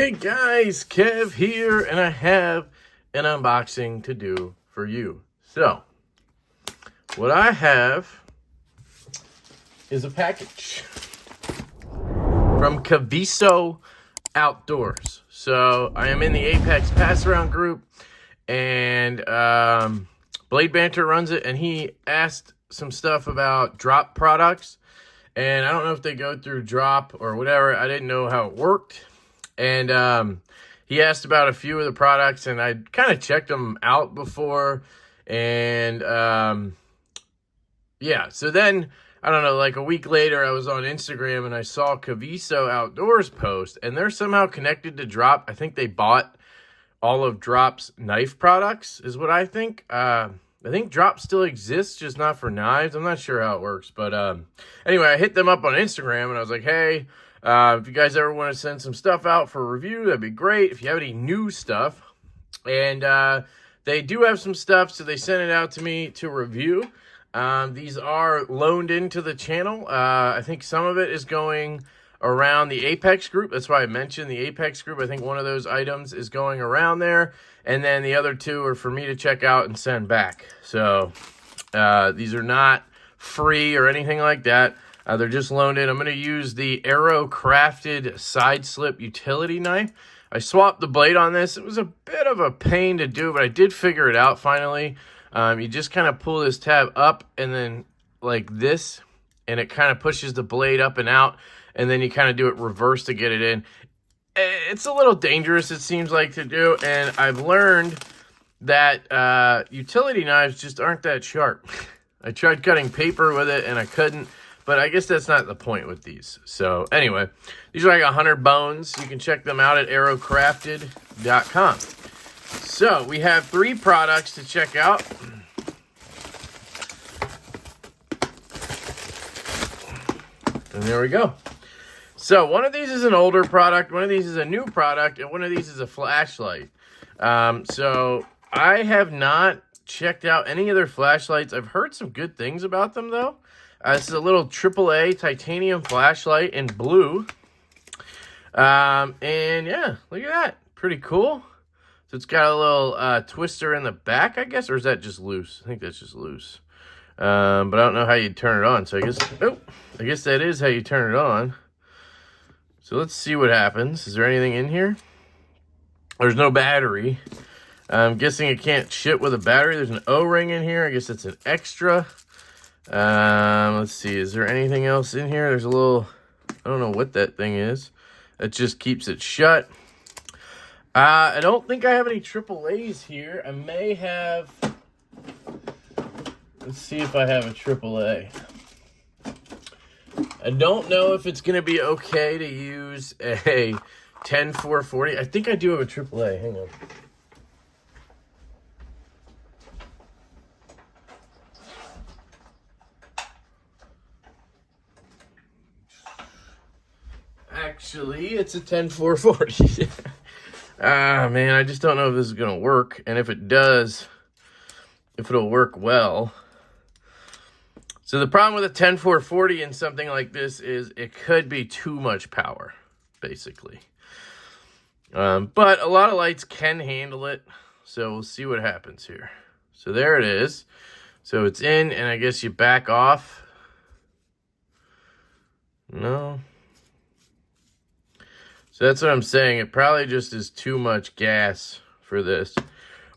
Hey guys, Kev here, and I have an unboxing to do for you. So, what I have is a package from Kaviso Outdoors. So, I am in the Apex Pass Around group, and Blade Banter runs it, and he asked some stuff about drop products, and I don't know if they go through drop or whatever. I didn't know how it worked. And he asked about a few of the products, and I kind of checked them out before. And yeah, so then, I don't know, like a week later, I was on Instagram, and I saw Kaviso Outdoors post, and they're somehow connected to Drop. I think they bought all of Drop's knife products, is what I think. I think Drop still exists, just not for knives. I'm not sure how it works. But anyway, I hit them up on Instagram, and I was like, hey, if you guys ever want to send some stuff out for review, that'd be great. If you have any new stuff. And they do have some stuff, so they sent it out to me to review. These are loaned into the channel. I think some of it is going around the Apex group. That's why I mentioned the Apex group. I think one of those items is going around there. And then the other two are for me to check out and send back. So these are not free or anything like that. They're just loaned in. I'm going to use the Arrow Crafted Side Slip Utility Knife. I swapped the blade on this. It was a bit of a pain to do, but I did figure it out finally. You just kind of pull this tab up and then like this, and it kind of pushes the blade up and out, and then you kind of do it reverse to get it in. It's a little dangerous, it seems like, to do, and I've learned that utility knives just aren't that sharp. I tried cutting paper with it, and I couldn't. But I guess that's not the point with these. So anyway, these are like 100 bones. You can check them out at arrowcrafted.com. So we have 3 products to check out. And there we go. So one of these is an older product, one of these is a new product, and one of these is a flashlight. So I have not checked out any of their flashlights. I've heard some good things about them though. This is a little AAA titanium flashlight in blue. And yeah, look at that. Pretty cool. So it's got a little twister in the back, I guess. Or is that just loose? I think that's just loose. But I don't know how you turn it on. So I guess that is how you turn it on. So let's see what happens. Is there anything in here? There's no battery. I'm guessing it can't ship with a battery. There's an O-ring in here. I guess it's an extra. Let's see, is there anything else in here? There's a little, I don't know what that thing is. It just keeps it shut. I don't think I have any AAAs here. I may have, let's see if I have a AAA. I don't know if it's going to be okay to use a 10440. I think I do have a AAA, hang on. Actually, it's a 10440. Man, I just don't know if this is going to work. And if it does, if it'll work well. So the problem with a 10440 and something like this is it could be too much power, basically. But a lot of lights can handle it. So we'll see what happens here. So there it is. So it's in, and I guess you back off. No. So that's what I'm saying. It probably just is too much gas for this.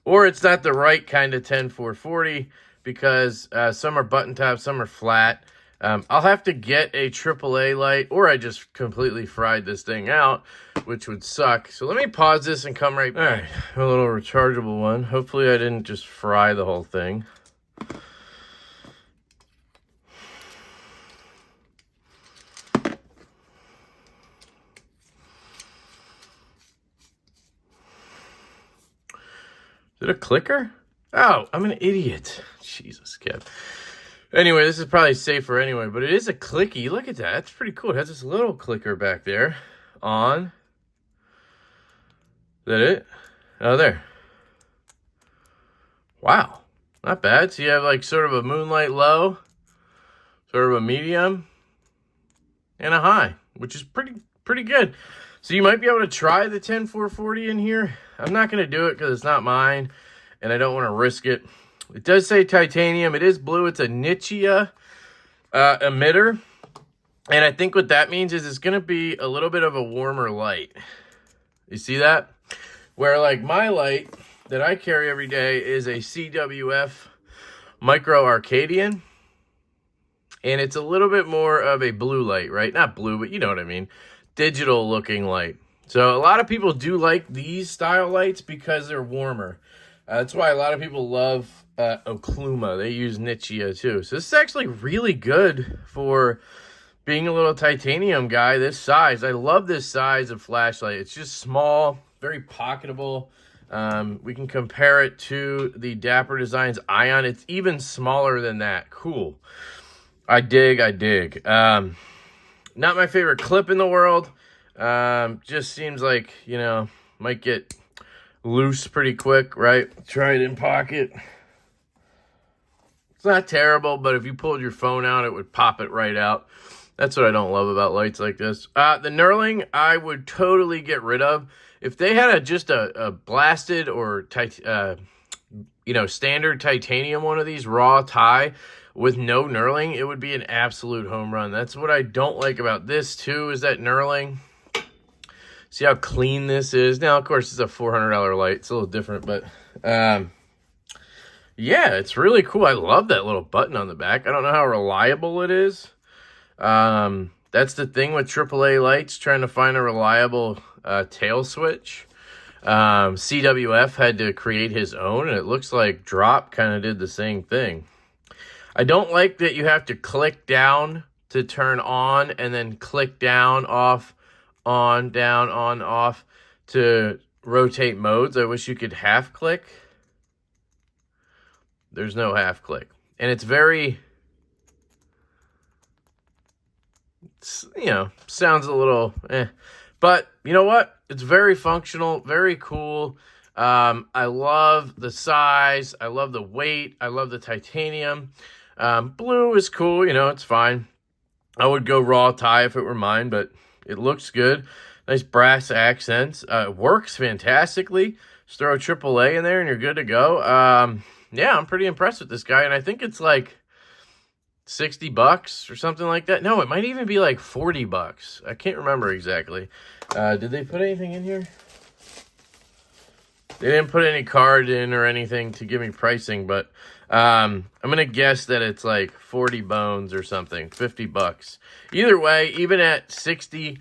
Or it's not the right kind of 10440 because some are button top, some are flat. I'll have to get a AAA light, or I just completely fried this thing out, which would suck. So let me pause this and come right back. All right, a little rechargeable one. Hopefully I didn't just fry the whole thing. Is it a clicker? Oh, I'm an idiot. Jesus, Kev. Anyway, this is probably safer anyway, but it is a clicky. Look at that. That's pretty cool. It has this little clicker back there. On. Is that it? Oh, there. Wow. Not bad. So you have like sort of a moonlight low, sort of a medium, and a high, which is pretty good. So you might be able to try the 10440 in here. I'm not going to do it because it's not mine, and I don't want to risk it. It does say titanium. It is blue. It's a Nichia emitter. And I think what that means is it's going to be a little bit of a warmer light. You see that? Where like my light that I carry every day is a CWF Micro Arcadian. And it's a little bit more of a blue light, right? Not blue, but you know what I mean. Digital looking light. So a lot of people do like these style lights because they're warmer. That's why a lot of people love Okluma. They use Nichia too. So this is actually really good for being a little titanium guy this size. I love this size of flashlight. It's just small, very pocketable. We can compare it to the Dapper Designs Ion. It's even smaller than that. Cool. I dig. Not my favorite clip in the world. Just seems like, you know, might get loose pretty quick, right? Try it in pocket. It's not terrible, but if you pulled your phone out, it would pop it right out. That's what I don't love about lights like this. The knurling, I would totally get rid of. If they had just a blasted or you know, standard titanium one of these, raw tie with no knurling, it would be an absolute home run. That's what I don't like about this too, is that knurling. See how clean this is? Now, of course, it's a $400 light. It's a little different, but yeah, it's really cool. I love that little button on the back. I don't know how reliable it is. That's the thing with AAA lights, trying to find a reliable tail switch. CWF had to create his own, and it looks like Drop kind of did the same thing. I don't like that you have to click down to turn on and then click down, off, on, down, on, off to rotate modes. I wish you could half click. There's no half click. And it's very, you know, sounds a little eh. But you know what? It's very functional, very cool. I love the size. I love the weight. I love the titanium. Blue is cool. You know, it's fine. I would go raw tie if it were mine, but it looks good. Nice brass accents. It works fantastically. Just throw a AAA in there and you're good to go. Yeah, I'm pretty impressed with this guy. And I think it's like $60 or something like that. No, it might even be like $40. I can't remember exactly. Did they put anything in here? They didn't put any card in or anything to give me pricing, but I'm going to guess that it's like 40 bones or something, $50. Either way, even at 60,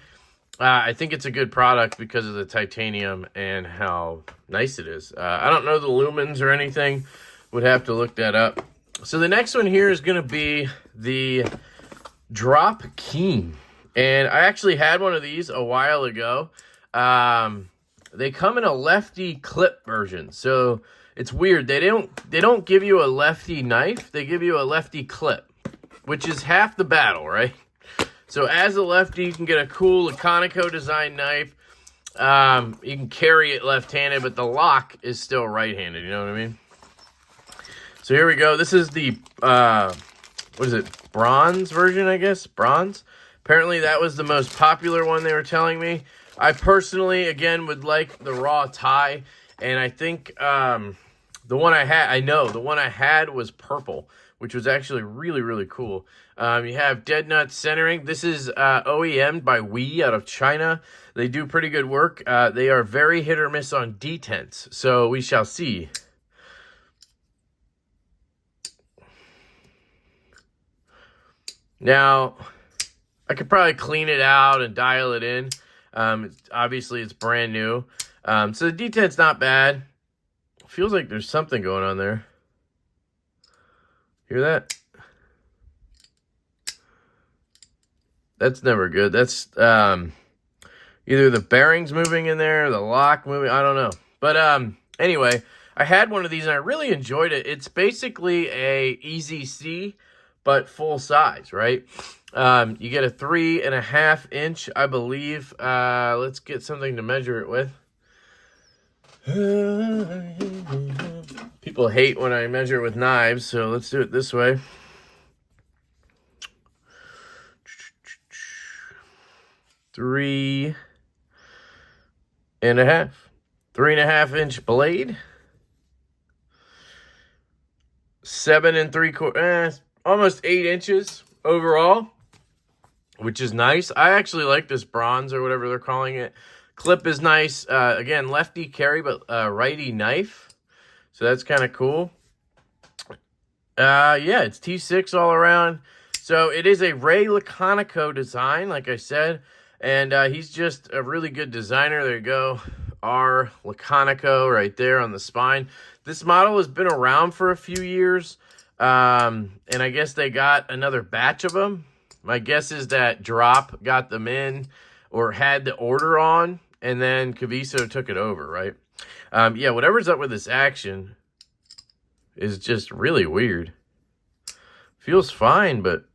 I think it's a good product because of the titanium and how nice it is. I don't know the lumens or anything. Would have to look that up. So the next one here is going to be the Drop Keen. And I actually had one of these a while ago. They come in a lefty clip version. So it's weird. They don't give you a lefty knife. They give you a lefty clip, which is half the battle, right? So as a lefty, you can get a cool Laconico design knife. You can carry it left-handed, but the lock is still right-handed. You know what I mean? So here we go. This is the, what is it? Bronze version, I guess? Bronze? Apparently that was the most popular one they were telling me. I personally, again, would like the raw tie. And I think the one I had was purple, which was actually really, really cool. You have Dead Nut centering. This is OEM'd by Wii out of China. They do pretty good work. They are very hit or miss on detents. So we shall see. Now, I could probably clean it out and dial it in. Obviously, it's brand new. So the detent's not bad. Feels like there's something going on there. Hear that? That's never good. That's either the bearings moving in there, or the lock moving. I don't know. But anyway, I had one of these and I really enjoyed it. It's basically a Easy C, but full size, right? You get a 3.5 inch, I believe. Let's get something to measure it with. People hate when I measure with knives, so let's do it this way. and a half. 3.5-inch blade. 7 3/4, almost 8 inches overall, which is nice. I actually like this bronze or whatever they're calling it. Clip is nice. Again, lefty carry, but righty knife. So that's kind of cool. Yeah, it's T6 all around. So it is a Ray Laconico design, like I said. And he's just a really good designer. There you go. R Laconico right there on the spine. This model has been around for a few years. And I guess they got another batch of them. My guess is that Drop got them in or had the order on. And then Kaviso took it over, right? Yeah, whatever's up with this action is just really weird. Feels fine, but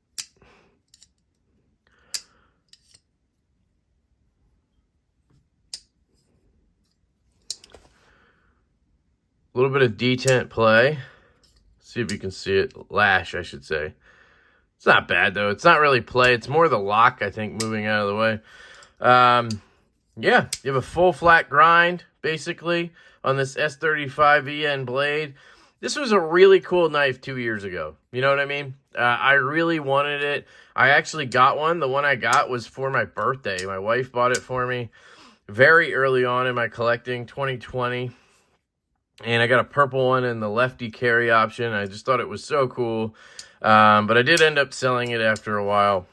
a little bit of detent play. See if you can see it. Lash, I should say. It's not bad, though. It's not really play. It's more the lock, I think, moving out of the way. Yeah, you have a full flat grind, basically, on this S35vn Blade. This was a really cool knife 2 years ago. You know what I mean? I really wanted it. I actually got one. The one I got was for my birthday. My wife bought it for me very early on in my collecting, 2020. And I got a purple one in the lefty carry option. I just thought it was so cool. But I did end up selling it after a while.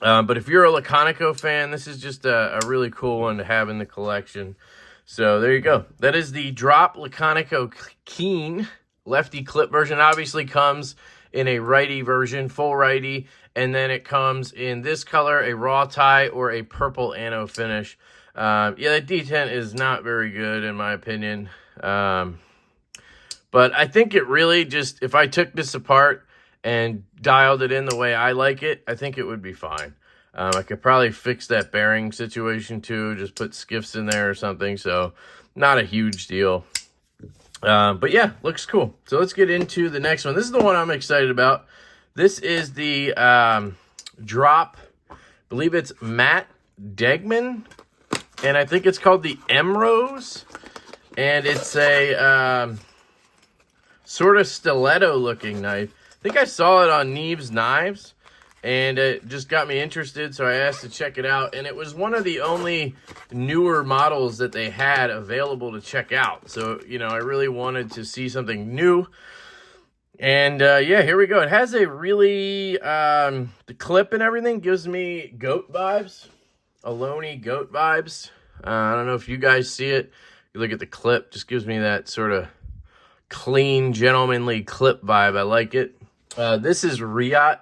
But if you're a Laconico fan, this is just a really cool one to have in the collection. So there you go. That is the Drop Laconico Keen lefty clip version. Obviously comes in a righty version, full righty. And then it comes in this color, a raw tie or a purple anno finish. Yeah, the detent is not very good in my opinion. But I think it really just, if I took this apart and dialed it in the way I like it, I think it would be fine. I could probably fix that bearing situation too, just put skiffs in there or something, so not a huge deal. But yeah, looks cool. So let's get into the next one. This is the one I'm excited about. This is the Drop, I believe it's Matt Degnan, and I think it's called the Emrose, and it's a sort of stiletto looking knife. I think I saw it on Neve's Knives, and it just got me interested, so I asked to check it out. And it was one of the only newer models that they had available to check out. So, you know, I really wanted to see something new. And, yeah, here we go. It has a really, the clip and everything gives me goat vibes, Aloni goat vibes. I don't know if you guys see it. You look at the clip, just gives me that sort of clean, gentlemanly clip vibe. I like it. This is Riot.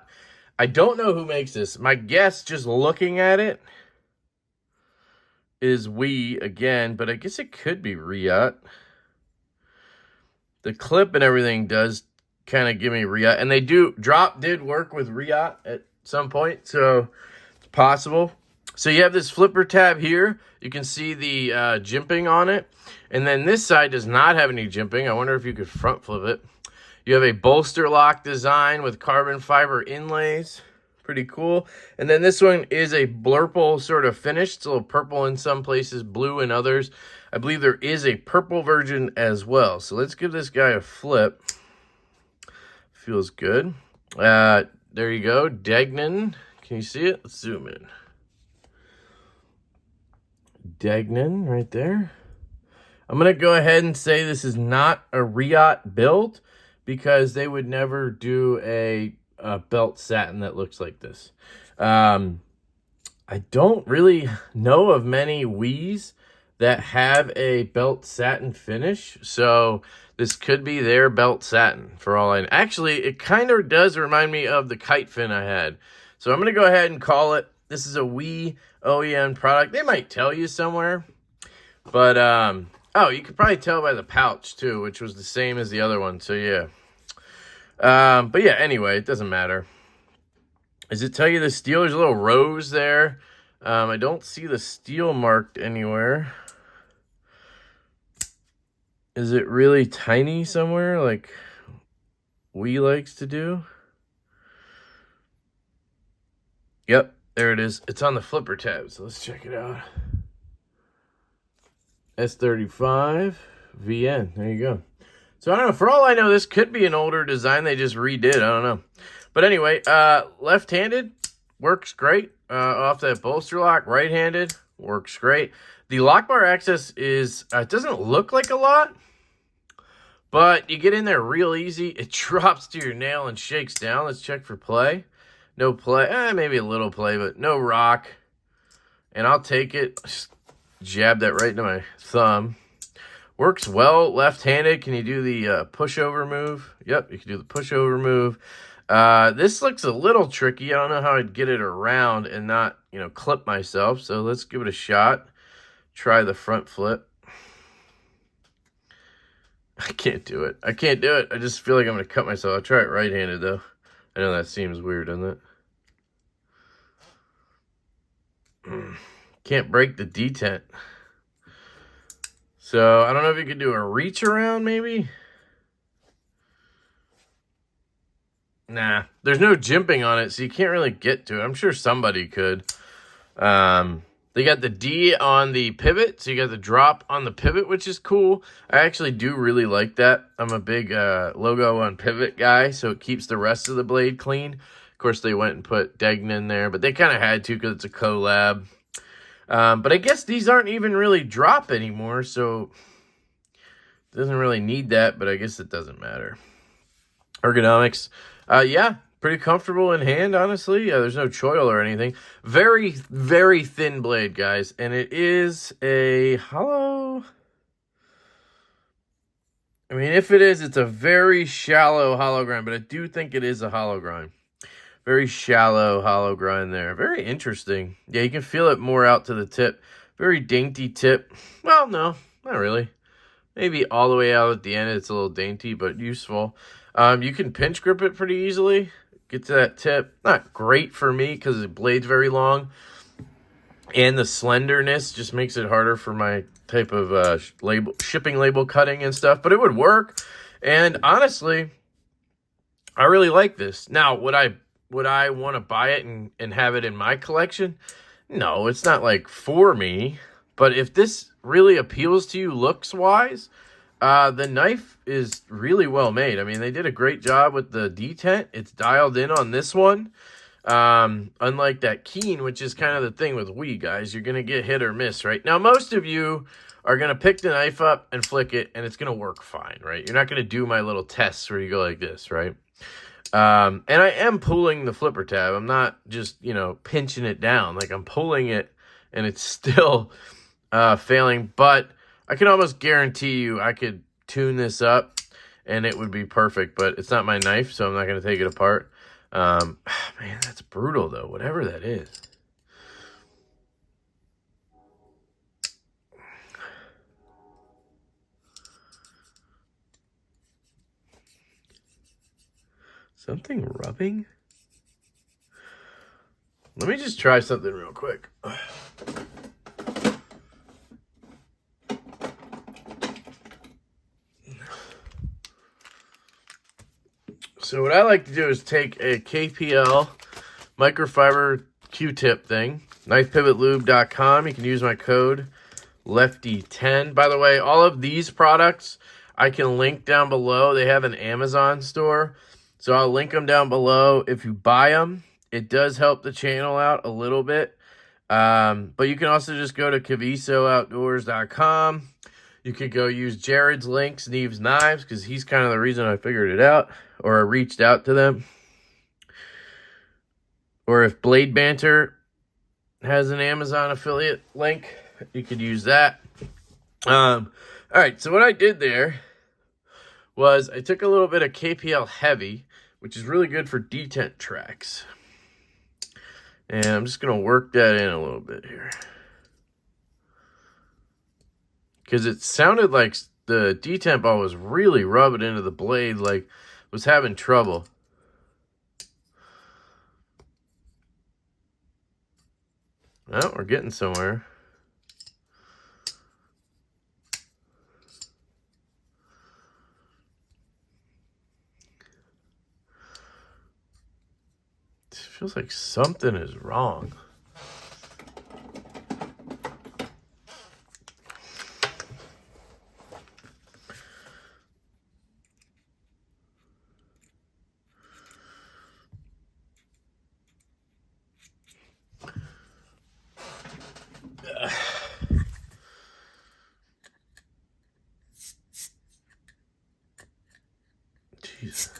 I don't know who makes this. My guess, just looking at it, is again, but I guess it could be Riot. The clip and everything does kind of give me Riot. And Drop did work with Riot at some point, so it's possible. So you have this flipper tab here. You can see the jimping on it. And then this side does not have any jimping. I wonder if you could front flip it. You have a bolster lock design with carbon fiber inlays. Pretty cool. And then this one is a blurple sort of finish. It's a little purple in some places, blue in others. I believe there is a purple version as well. So let's give this guy a flip. Feels good. There you go. Degnan. Can you see it? Let's zoom in. Degnan right there. I'm going to go ahead and say this is not a Riot build because they would never do a belt satin that looks like this. I don't really know of many Wiis that have a belt satin finish, so this could be their belt satin for all I know. Actually, it kind of does remind me of the kite fin I had. So I'm going to go ahead and call it. This is a Wii OEM product. They might tell you somewhere, but oh, you could probably tell by the pouch too, which was the same as the other one. So yeah. But yeah, anyway, it doesn't matter. Does it tell you the steel? There's a little rose there. I don't see the steel marked anywhere. Is it really tiny somewhere like Wii likes to do? Yep, there it is. It's on the flipper tab, so let's check it out. S35vn. There you go. So I don't know. For all I know, this could be an older design they just redid. I don't know. But anyway, left-handed works great. Off that bolster lock, right-handed works great. The lock bar access is, it doesn't look like a lot, but you get in there real easy. It drops to your nail and shakes down. Let's check for play. No play. Maybe a little play, but no rock. And I'll take it. Just jab that right into my thumb. Works well left-handed. Can you do the pushover move? Yep, you can do the pushover move. This looks a little tricky. I don't know how I'd get it around and not, you know, clip myself. So let's give it a shot. Try the front flip. I can't do it. I can't do it. I just feel like I'm going to cut myself. I'll try it right-handed, though. I know that seems weird, doesn't it? Can't break the detent. So, I don't know if you could do a reach around, maybe? Nah, there's no jimping on it, so you can't really get to it. I'm sure somebody could. They got the D on the pivot, so you got the drop on the pivot, which is cool. I actually do really like that. I'm a big logo on pivot guy, so it keeps the rest of the blade clean. Of course, they went and put Degnan there, but they kind of had to because it's a collab. But I guess these aren't even really drop anymore, so it doesn't really need that, but I guess it doesn't matter. Ergonomics, yeah, pretty comfortable in hand, honestly. There's no choil or anything. Very, very thin blade, guys, and it is a hollow. I mean, if it is, it's a very shallow hollow grind, but I do think it is a hollow grind. Very shallow hollow grind there. Very interesting. Yeah, you can feel it more out to the tip. Very dainty tip. Well, no, not really. Maybe all the way out at the end, it's a little dainty, but useful. You can pinch grip it pretty easily. Get to that tip. Not great for me because the blade's very long. And the slenderness just makes it harder for my type of shipping label cutting and stuff. But it would work. And honestly, I really like this. Now, would I want to buy it and have it in my collection? No, it's not like for me. But if this really appeals to you looks-wise, the knife is really well made. I mean, they did a great job with the detent. It's dialed in on this one. Unlike that Keen, which is kind of the thing with Wii, guys. You're going to get hit or miss, right? Now, most of you are going to pick the knife up and flick it, and it's going to work fine, right? You're not going to do my little tests where you go like this, right? And I am pulling the flipper tab. I'm not just, you know, pinching it down. Like, I'm pulling it, and it's still failing. But I can almost guarantee you I could tune this up, and it would be perfect. But it's not my knife, so I'm not going to take it apart. Man, that's brutal, though, whatever that is. Something rubbing? Let me just try something real quick. So what I like to do is take a KPL microfiber Q-tip thing, knifepivotlube.com. You can use my code LeftyEDC. By the way, all of these products I can link down below. They have an Amazon store, so I'll link them down below. If you buy them, it does help the channel out a little bit. But you can also just go to KavisoOutdoors.com. You could go use Jared's links, Neve's Knives, because he's kind of the reason I figured it out, or I reached out to them. Or if Blade Banter has an Amazon affiliate link, you could use that. All right, so what I did there was I took a little bit of KPL Heavy, which is really good for detent tracks. And I'm just going to work that in a little bit here. Because it sounded like the detent ball was really rubbing into the blade, like was having trouble. Well, we're getting somewhere. It feels like something is wrong. Jeez.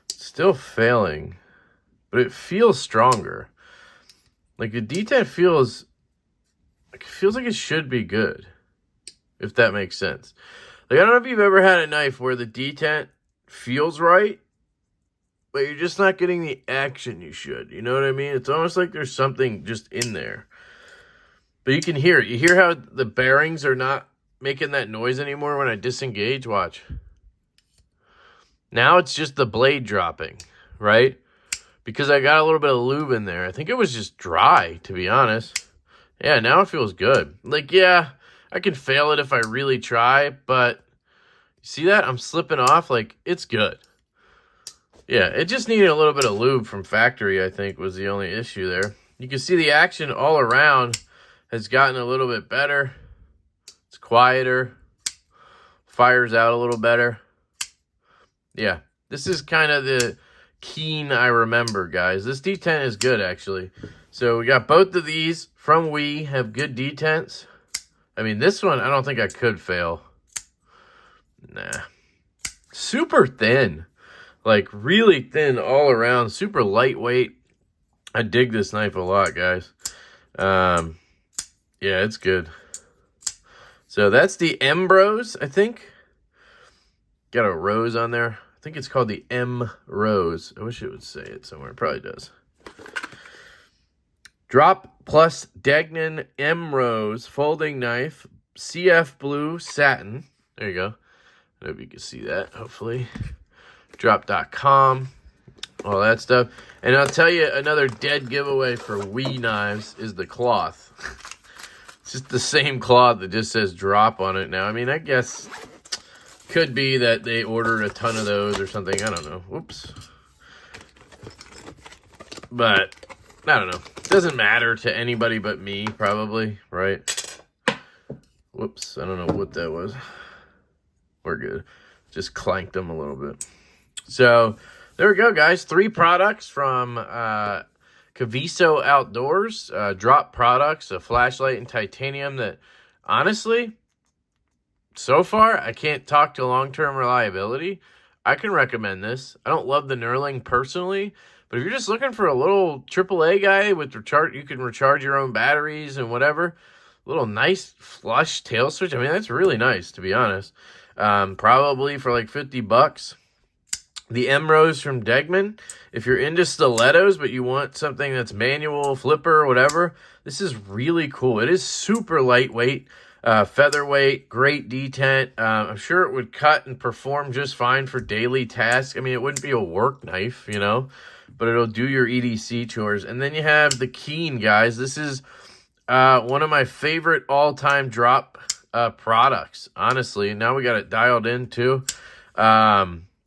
Still failing, but it feels stronger. Like the detent feels like it should be good, if that makes sense. Like, I don't know if you've ever had a knife where the detent feels right, but you're just not getting the action you should. You know what I mean? It's almost like there's something just in there. But you can hear it. You hear how the bearings are not making that noise anymore when I disengage? Watch. Now it's just the blade dropping, right? Because I got a little bit of lube in there. I think it was just dry, to be honest. Yeah, now it feels good. Like, yeah, I can fail it if I really try, but you see that? I'm slipping off. Like, it's good. Yeah, it just needed a little bit of lube from factory, I think, was the only issue there. You can see the action all around has gotten a little bit better. It's quieter. Fires out a little better. Yeah, this is kind of the keen I remember, guys. This detent is good, actually. So we got both of these from We, have good detents. I mean, this one, I don't think I could fail. Nah. Super thin. Like, really thin all around. Super lightweight. I dig this knife a lot, guys. Yeah, it's good. So that's the Emrose, I think. Got a rose on there. I think it's called the Emrose. I wish it would say it somewhere. It probably does. Drop plus Degnan Emrose folding knife. CF blue satin. There you go. I hope you can see that, hopefully. Drop.com. All that stuff. And I'll tell you, another dead giveaway for We knives is the cloth. It's just the same cloth that just says drop on it now. I mean, I guess... could be that they ordered a ton of those or something. I don't know. Whoops. But, I don't know. It doesn't matter to anybody but me, probably, right? Whoops. I don't know what that was. We're good. Just clanked them a little bit. So, there we go, guys. 3 products from Kaviso Outdoors. Drop products, a flashlight and titanium that, honestly... so far, I can't talk to long-term reliability. I can recommend this. I don't love the knurling personally, but if you're just looking for a little AAA guy with recharge, you can recharge your own batteries and whatever. A little nice flush tail switch. I mean, that's really nice, to be honest. Probably for like $50. The Emrose from Degnan. If you're into stilettos, but you want something that's manual, flipper, whatever, this is really cool. It is super lightweight. Featherweight, great detent. I'm sure it would cut and perform just fine for daily tasks. I mean, it wouldn't be a work knife, you know, but it'll do your EDC chores. And then you have the Keen, guys. This is one of my favorite all-time drop products, honestly. Now we got it dialed in, too.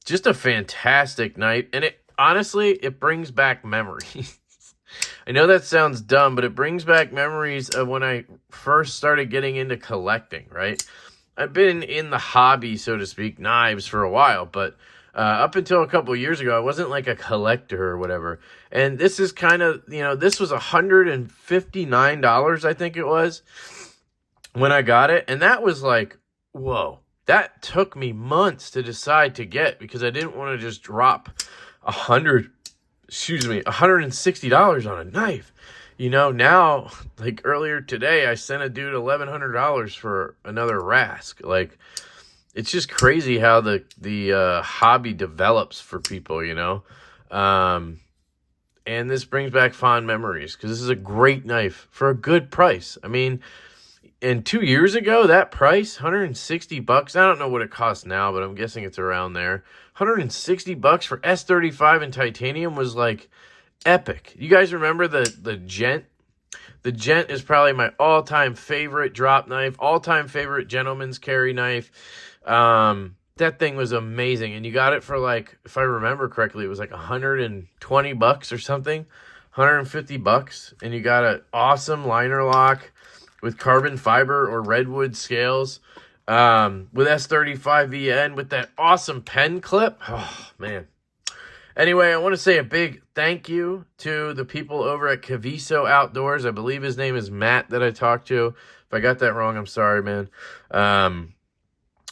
Just a fantastic knife. And it honestly, it brings back memories. I know that sounds dumb, but it brings back memories of when I first started getting into collecting, right? I've been in the hobby, so to speak, knives for a while, but up until a couple years ago, I wasn't like a collector or whatever. And this is kind of, you know, this was $159, I think it was, when I got it. And that was like, whoa, that took me months to decide to get because I didn't want to just drop $160 on a knife. You know, now, like earlier today, I sent a dude $1,100 for another Rask. Like, it's just crazy how the hobby develops for people, you know. And this brings back fond memories because this is a great knife for a good price. I mean, and 2 years ago, that price, $160. I don't know what it costs now, but I'm guessing it's around there. $160 for S35 and titanium was like epic. You guys remember the Gent? The Gent is probably my all-time favorite drop knife, all-time favorite gentleman's carry knife. That thing was amazing, and you got it for like, if I remember correctly, it was like $120 or something. $150, and you got an awesome liner lock with carbon fiber or redwood scales, with S35vn, with that awesome pen clip. Oh, man. Anyway, I want to say a big thank you to the people over at Kaviso Outdoors. I believe his name is Matt that I talked to. If I got that wrong, I'm sorry, man.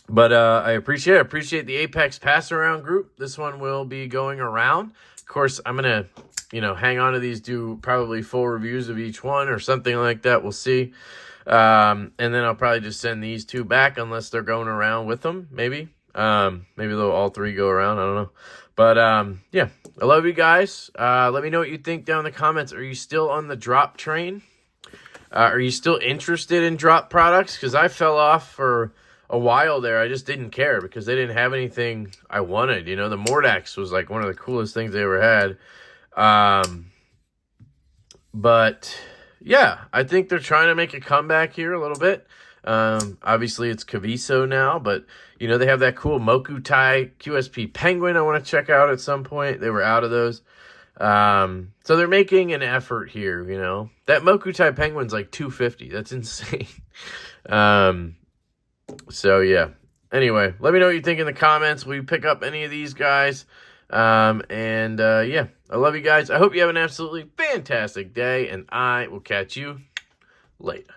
But I appreciate the Apex Pass Around group. This one will be going around. Of course, I'm going to, hang on to these, do probably full reviews of each one or something like that. We'll see. And then I'll probably just send these two back unless they're going around with them, maybe. Maybe they'll all three go around. I don't know. But, yeah, I love you guys. Let me know what you think down in the comments. Are you still on the drop train? Are you still interested in drop products? Because I fell off for a while there. I just didn't care because they didn't have anything I wanted. The Mordax was like one of the coolest things they ever had. But, yeah, I think they're trying to make a comeback here a little bit. Obviously it's Kaviso now, but they have that cool Mokutai QSP Penguin I want to check out at some point. They were out of those. So they're making an effort here, That Mokutai Penguin's like $250. That's insane. So yeah. Anyway, let me know what you think in the comments. Will you pick up any of these guys? Yeah, I love you guys. I hope you have an absolutely fantastic day, and I will catch you later.